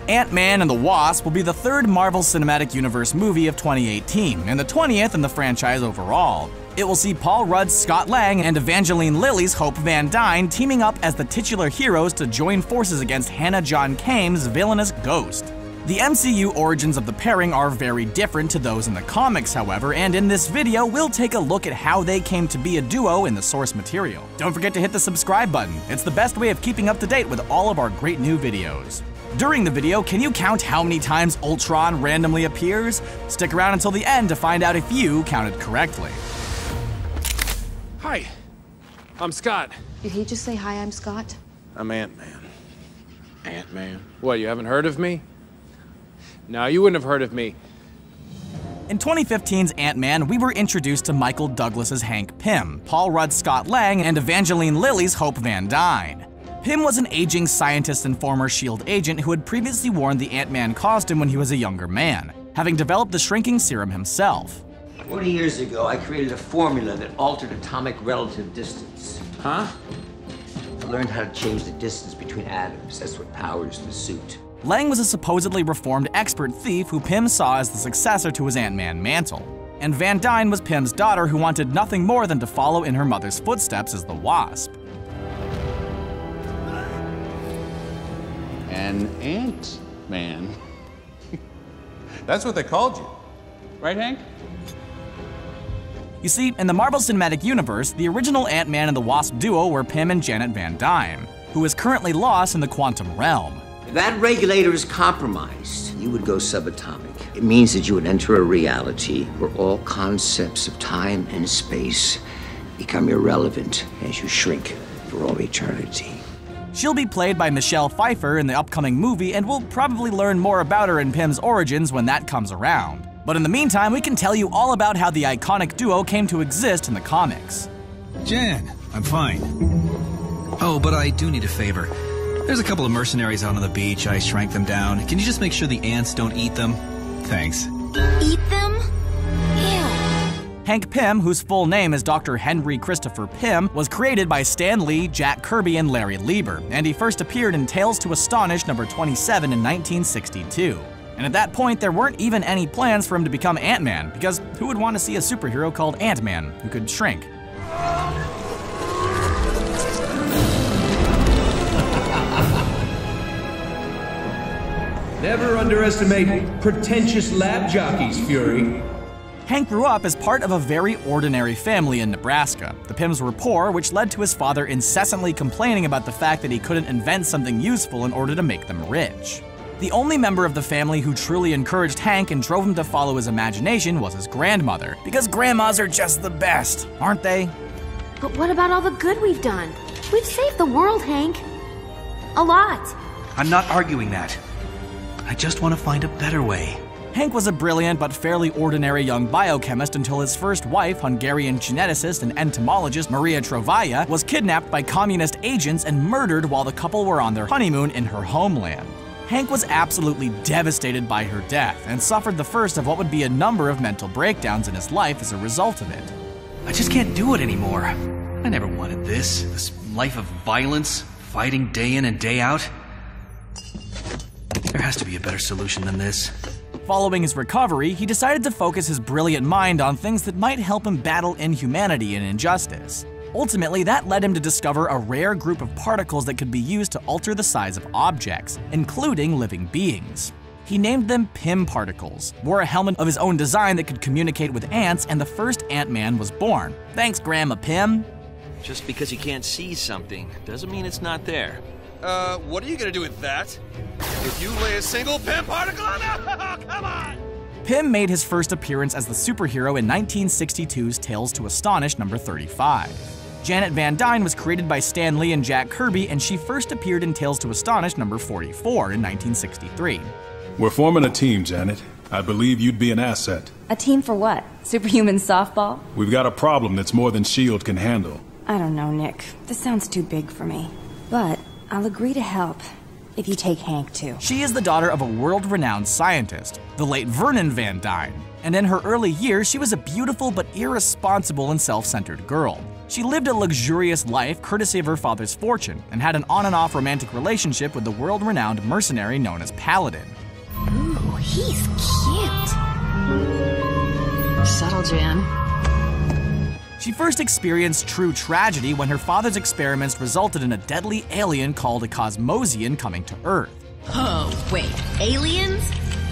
Ant-Man and the Wasp will be the third Marvel Cinematic Universe movie of 2018, and the 20th in the franchise overall. It will see Paul Rudd's Scott Lang and Evangeline Lilly's Hope Van Dyne teaming up as the titular heroes to join forces against Hannah John Kame's villainous Ghost. The MCU origins of the pairing are very different to those in the comics, however, and in this video we'll take a look at how they came to be a duo in the source material. Don't forget to hit the subscribe button. It's the best way of keeping up to date with all of our great new videos. During the video, can you count how many times Ultron randomly appears? Stick around until the end to find out if you counted correctly. Hi, I'm Scott. Did he just say, hi, I'm Scott? I'm Ant-Man. Ant-Man? What, you haven't heard of me? No, you wouldn't have heard of me. In 2015's Ant-Man, we were introduced to Michael Douglas's Hank Pym, Paul Rudd's Scott Lang, and Evangeline Lilly's Hope Van Dyne. Pym was an aging scientist and former S.H.I.E.L.D. agent who had previously worn the Ant-Man costume when he was a younger man, having developed the shrinking serum himself. 20 years ago, I created a formula that altered atomic relative distance. Huh? I learned how to change the distance between atoms. That's what powers the suit. Lang was a supposedly reformed expert thief who Pym saw as the successor to his Ant-Man mantle. And Van Dyne was Pym's daughter who wanted nothing more than to follow in her mother's footsteps as the Wasp. An Ant-Man. That's what they called you. Right, Hank? You see, in the Marvel Cinematic Universe, the original Ant-Man and the Wasp duo were Pym and Janet Van Dyne, who is currently lost in the quantum realm. If that regulator is compromised, you would go subatomic. It means that you would enter a reality where all concepts of time and space become irrelevant as you shrink for all eternity. She'll be played by Michelle Pfeiffer in the upcoming movie, and we'll probably learn more about her in Pym's origins when that comes around. But in the meantime, we can tell you all about how the iconic duo came to exist in the comics. Jan, I'm fine. Oh, but I do need a favor. There's a couple of mercenaries out on the beach. I shrank them down. Can you just make sure the ants don't eat them? Thanks. Eat them? Ew. Hank Pym, whose full name is Dr. Henry Christopher Pym, was created by Stan Lee, Jack Kirby, and Larry Lieber, and he first appeared in Tales to Astonish number 27 in 1962. And at that point, there weren't even any plans for him to become Ant-Man, because who would want to see a superhero called Ant-Man who could shrink? Never underestimate pretentious lab jockeys, Fury. Hank grew up as part of a very ordinary family in Nebraska. The Pyms were poor, which led to his father incessantly complaining about the fact that he couldn't invent something useful in order to make them rich. The only member of the family who truly encouraged Hank and drove him to follow his imagination was his grandmother, because grandmas are just the best, aren't they? But what about all the good we've done? We've saved the world, Hank. A lot. I'm not arguing that. I just want to find a better way. Hank was a brilliant but fairly ordinary young biochemist until his first wife, Hungarian geneticist and entomologist Maria Trovaya, was kidnapped by communist agents and murdered while the couple were on their honeymoon in her homeland. Hank was absolutely devastated by her death and suffered the first of what would be a number of mental breakdowns in his life as a result of it. I just can't do it anymore. I never wanted this life of violence, fighting day in and day out. There has to be a better solution than this. Following his recovery, he decided to focus his brilliant mind on things that might help him battle inhumanity and injustice. Ultimately, that led him to discover a rare group of particles that could be used to alter the size of objects, including living beings. He named them Pym particles, wore a helmet of his own design that could communicate with ants, and the first Ant-Man was born. Thanks, Grandma Pym. Just because you can't see something doesn't mean it's not there. What are you gonna do with that? If you lay a single Pym particle on that? Oh, come on! Pym made his first appearance as the superhero in 1962's Tales to Astonish number 35. Janet Van Dyne was created by Stan Lee and Jack Kirby, and she first appeared in Tales to Astonish number 44 in 1963. We're forming a team, Janet. I believe you'd be an asset. A team for what? Superhuman softball? We've got a problem that's more than S.H.I.E.L.D. can handle. I don't know, Nick. This sounds too big for me. But I'll agree to help if you take Hank too. She is the daughter of a world-renowned scientist, the late Vernon Van Dyne, and in her early years she was a beautiful but irresponsible and self-centered girl. She lived a luxurious life courtesy of her father's fortune and had an on and off romantic relationship with the world-renowned mercenary known as Paladin. Ooh, he's cute. Subtle, Jan. She first experienced true tragedy when her father's experiments resulted in a deadly alien called a Cosmosian coming to Earth. Oh, wait, aliens?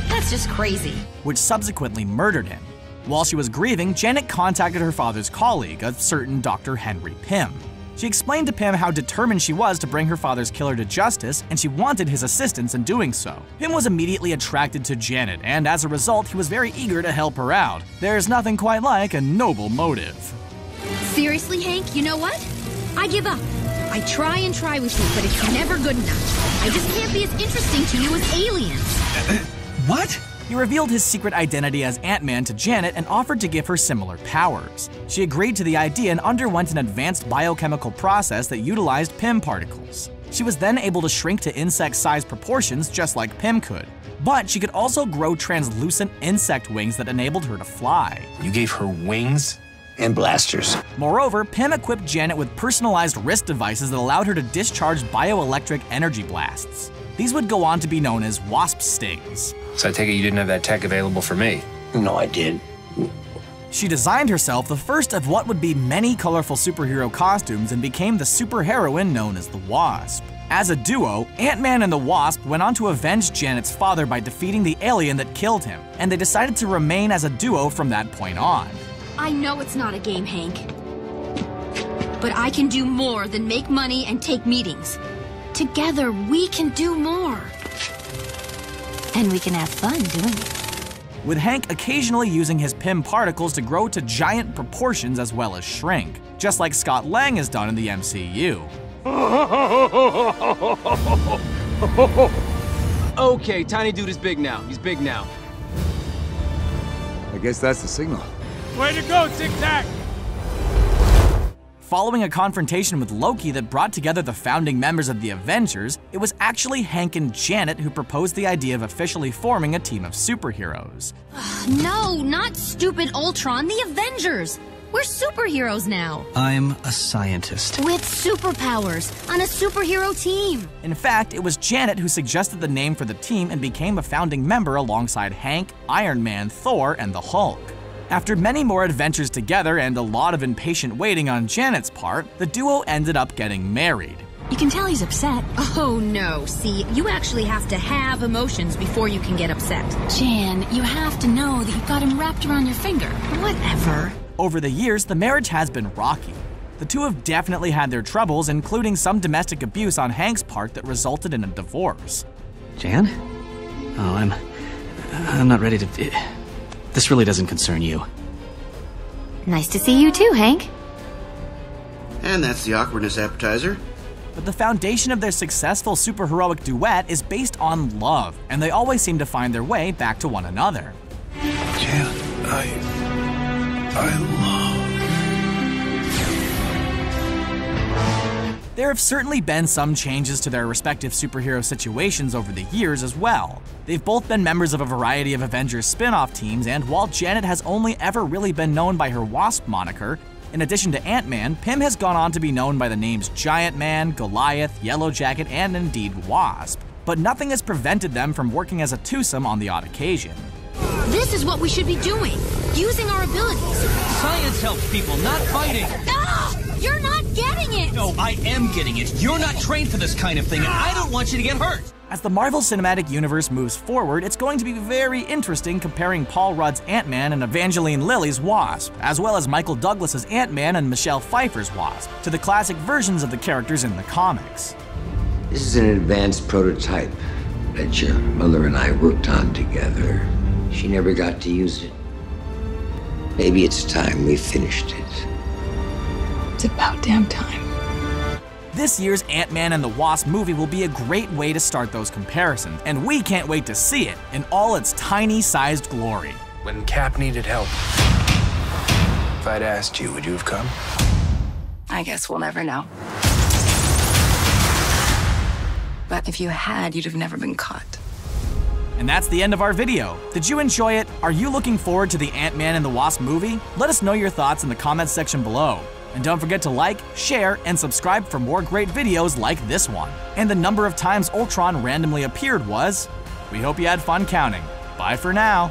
That's just crazy. Which subsequently murdered him. While she was grieving, Janet contacted her father's colleague, a certain Dr. Henry Pym. She explained to Pym how determined she was to bring her father's killer to justice, and she wanted his assistance in doing so. Pym was immediately attracted to Janet, and as a result, he was very eager to help her out. There's nothing quite like a noble motive. Seriously, Hank, you know what? I give up. I try and try with you, but it's never good enough. I just can't be as interesting to you as aliens. What? He revealed his secret identity as Ant-Man to Janet and offered to give her similar powers. She agreed to the idea and underwent an advanced biochemical process that utilized Pym particles. She was then able to shrink to insect-sized proportions just like Pym could. But she could also grow translucent insect wings that enabled her to fly. You gave her wings? And blasters. Moreover, Pym equipped Janet with personalized wrist devices that allowed her to discharge bioelectric energy blasts. These would go on to be known as Wasp Stings. So I take it you didn't have that tech available for me? No, I did. She designed herself the first of what would be many colorful superhero costumes and became the superheroine known as the Wasp. As a duo, Ant-Man and the Wasp went on to avenge Janet's father by defeating the alien that killed him, and they decided to remain as a duo from that point on. I know it's not a game, Hank. But I can do more than make money and take meetings. Together, we can do more. And we can have fun doing it. With Hank occasionally using his Pym particles to grow to giant proportions as well as shrink, just like Scott Lang has done in the MCU. Okay, tiny dude is big now. He's big now. I guess that's the signal. Way to go, Tic Tac! Following a confrontation with Loki that brought together the founding members of the Avengers, it was actually Hank and Janet who proposed the idea of officially forming a team of superheroes. No, not stupid Ultron, the Avengers! We're superheroes now. I'm a scientist. With superpowers, on a superhero team. In fact, it was Janet who suggested the name for the team and became a founding member alongside Hank, Iron Man, Thor, and the Hulk. After many more adventures together and a lot of impatient waiting on Janet's part, the duo ended up getting married. You can tell he's upset. Oh no, see, you actually have to have emotions before you can get upset. Jan, you have to know that you've got him wrapped around your finger. Whatever. Over the years, the marriage has been rocky. The two have definitely had their troubles, including some domestic abuse on Hank's part that resulted in a divorce. Jan? Oh, I'm not ready to... This really doesn't concern you. Nice to see you too, Hank. And that's the awkwardness appetizer. But the foundation of their successful superheroic duet is based on love, and they always seem to find their way back to one another. Jan, I love... There have certainly been some changes to their respective superhero situations over the years as well. They've both been members of a variety of Avengers spin-off teams, and while Janet has only ever really been known by her Wasp moniker, in addition to Ant-Man, Pym has gone on to be known by the names Giant Man, Goliath, Yellow Jacket, and indeed Wasp. But nothing has prevented them from working as a twosome on the odd occasion. This is what we should be doing, using our abilities. Science helps people, not fighting. Ah! You're not getting it! No, I am getting it. You're not trained for this kind of thing, and I don't want you to get hurt. As the Marvel Cinematic Universe moves forward, it's going to be very interesting comparing Paul Rudd's Ant-Man and Evangeline Lilly's Wasp, as well as Michael Douglas's Ant-Man and Michelle Pfeiffer's Wasp, to the classic versions of the characters in the comics. This is an advanced prototype that your mother and I worked on together. She never got to use it. Maybe it's time we finished it. It's about damn time. This year's Ant-Man and the Wasp movie will be a great way to start those comparisons, and we can't wait to see it in all its tiny-sized glory. When Cap needed help, if I'd asked you, would you have come? I guess we'll never know. But if you had, you'd have never been caught. And that's the end of our video. Did you enjoy it? Are you looking forward to the Ant-Man and the Wasp movie? Let us know your thoughts in the comments section below. And don't forget to like, share, and subscribe for more great videos like this one. And the number of times Ultron randomly appeared was... We hope you had fun counting. Bye for now.